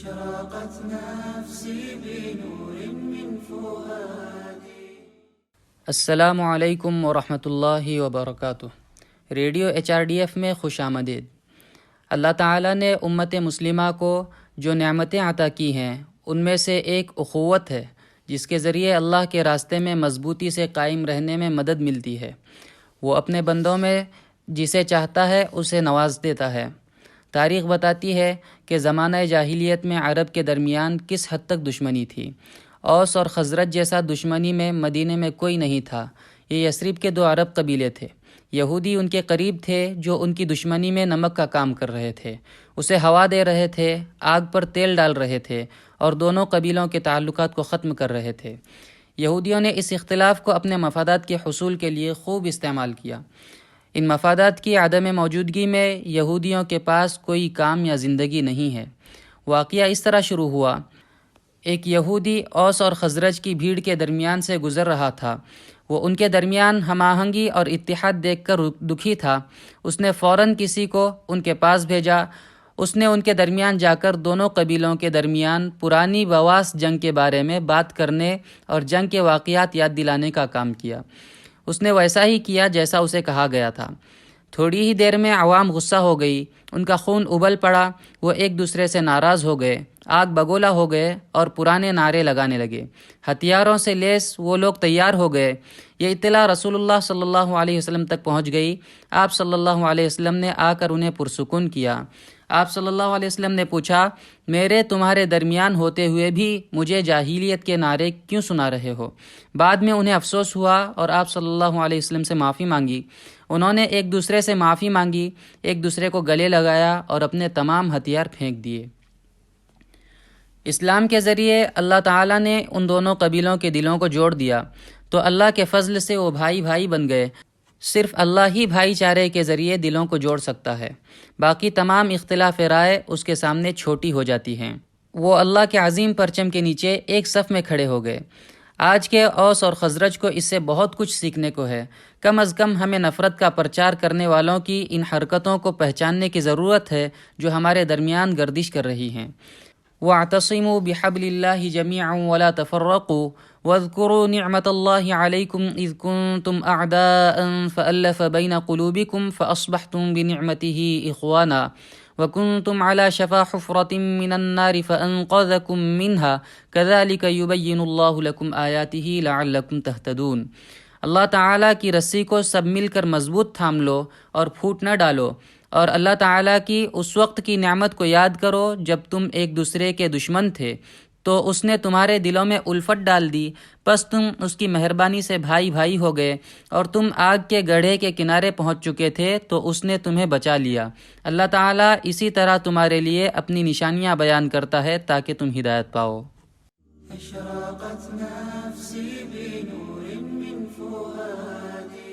أشرقت نفسي بنور من فؤادي. السلام علیکم ورحمۃ اللہ وبرکاتہ۔ ریڈیو HRDF میں خوش آمدید۔ اللہ تعالیٰ نے امت مسلمہ کو جو نعمتیں عطا کی ہیں ان میں سے ایک اخوت ہے، جس کے ذریعے اللہ کے راستے میں مضبوطی سے قائم رہنے میں مدد ملتی ہے۔ وہ اپنے بندوں میں جسے چاہتا ہے اسے نواز دیتا ہے۔ تاریخ بتاتی ہے کہ زمانہ جاہلیت میں عرب کے درمیان کس حد تک دشمنی تھی۔ اوس اور خزرج جیسا دشمنی میں مدینے میں کوئی نہیں تھا۔ یہ یثرب کے دو عرب قبیلے تھے۔ یہودی ان کے قریب تھے جو ان کی دشمنی میں نمک کا کام کر رہے تھے، اسے ہوا دے رہے تھے، آگ پر تیل ڈال رہے تھے اور دونوں قبیلوں کے تعلقات کو ختم کر رہے تھے۔ یہودیوں نے اس اختلاف کو اپنے مفادات کے حصول کے لیے خوب استعمال کیا۔ ان مفادات کی عدم موجودگی میں یہودیوں کے پاس کوئی کام یا زندگی نہیں ہے۔ واقعہ اس طرح شروع ہوا۔ ایک یہودی اوس اور خزرج کی بھیڑ کے درمیان سے گزر رہا تھا۔ وہ ان کے درمیان ہم آہنگی اور اتحاد دیکھ کر دکھی تھا۔ اس نے فوراً کسی کو ان کے پاس بھیجا۔ اس نے ان کے درمیان جا کر دونوں قبیلوں کے درمیان پرانی بواس جنگ کے بارے میں بات کرنے اور جنگ کے واقعات یاد دلانے کا کام کیا۔ اس نے ویسا ہی کیا جیسا اسے کہا گیا تھا۔ تھوڑی ہی دیر میں عوام غصہ ہو گئی، ان کا خون ابل پڑا، وہ ایک دوسرے سے ناراض ہو گئے، آگ بگولا ہو گئے اور پرانے نعرے لگانے لگے۔ ہتھیاروں سے لیس وہ لوگ تیار ہو گئے۔ یہ اطلاع رسول اللہ صلی اللہ علیہ وسلم تک پہنچ گئی۔ آپ صلی اللہ علیہ وسلم نے آ کر انہیں پرسکون کیا۔ آپ صلی اللہ علیہ وسلم نے پوچھا، میرے تمہارے درمیان ہوتے ہوئے بھی مجھے جاہلیت کے نعرے کیوں سنا رہے ہو؟ بعد میں انہیں افسوس ہوا اور آپ صلی اللہ علیہ وسلم سے معافی مانگی۔ انہوں نے ایک دوسرے سے معافی مانگی، ایک دوسرے کو گلے لگایا اور اپنے تمام ہتھیار پھینک دیے۔ اسلام کے ذریعے اللہ تعالیٰ نے ان دونوں قبیلوں کے دلوں کو جوڑ دیا تو اللہ کے فضل سے وہ بھائی بھائی بن گئے۔ صرف اللہ ہی بھائی چارے کے ذریعے دلوں کو جوڑ سکتا ہے، باقی تمام اختلاف رائے اس کے سامنے چھوٹی ہو جاتی ہیں۔ وہ اللہ کے عظیم پرچم کے نیچے ایک صف میں کھڑے ہو گئے۔ آج کے اوس اور خزرج کو اس سے بہت کچھ سیکھنے کو ہے۔ کم از کم ہمیں نفرت کا پرچار کرنے والوں کی ان حرکتوں کو پہچاننے کی ضرورت ہے جو ہمارے درمیان گردش کر رہی ہیں۔ وَاعْتَصِمُوا بِحَبْلِ اللَّهِ جَمِيعًا وَلَا تَفَرَّقُوا وَاذْكُرُوا نِعْمَةَ اللَّهِ عَلَيْكُمْ إِذْ كُنْتُمْ أَعْدَاءً فَأَلَّفَ بَيْنَ قُلُوبِكُمْ فَأَصْبَحْتُمْ بِنِعْمَتِهِ إِخْوَانًا وَكُنْتُمْ عَلَى شَفَا حُفْرَةٍ مِّنَ النَّارِ فَأَنْقَذَكُم مِّنْهَا كَذَلِكَ يُبَيِّنُ اللَّهُ لَكُمْ آيَاتِهِ لَعَلَّكُمْ تَهْتَدُونَ۔ اللہ تعالیٰ کی رسی کو سب مل کر مضبوط تھام لو اور پھوٹ نہ ڈالو، اور اللہ تعالیٰ کی اس وقت کی نعمت کو یاد کرو جب تم ایک دوسرے کے دشمن تھے تو اس نے تمہارے دلوں میں الفت ڈال دی، پس تم اس کی مہربانی سے بھائی بھائی ہو گئے، اور تم آگ کے گڑھے کے کنارے پہنچ چکے تھے تو اس نے تمہیں بچا لیا۔ اللہ تعالیٰ اسی طرح تمہارے لیے اپنی نشانیاں بیان کرتا ہے تاکہ تم ہدایت پاؤ۔ أشرقت نفسي بنور من فؤادي.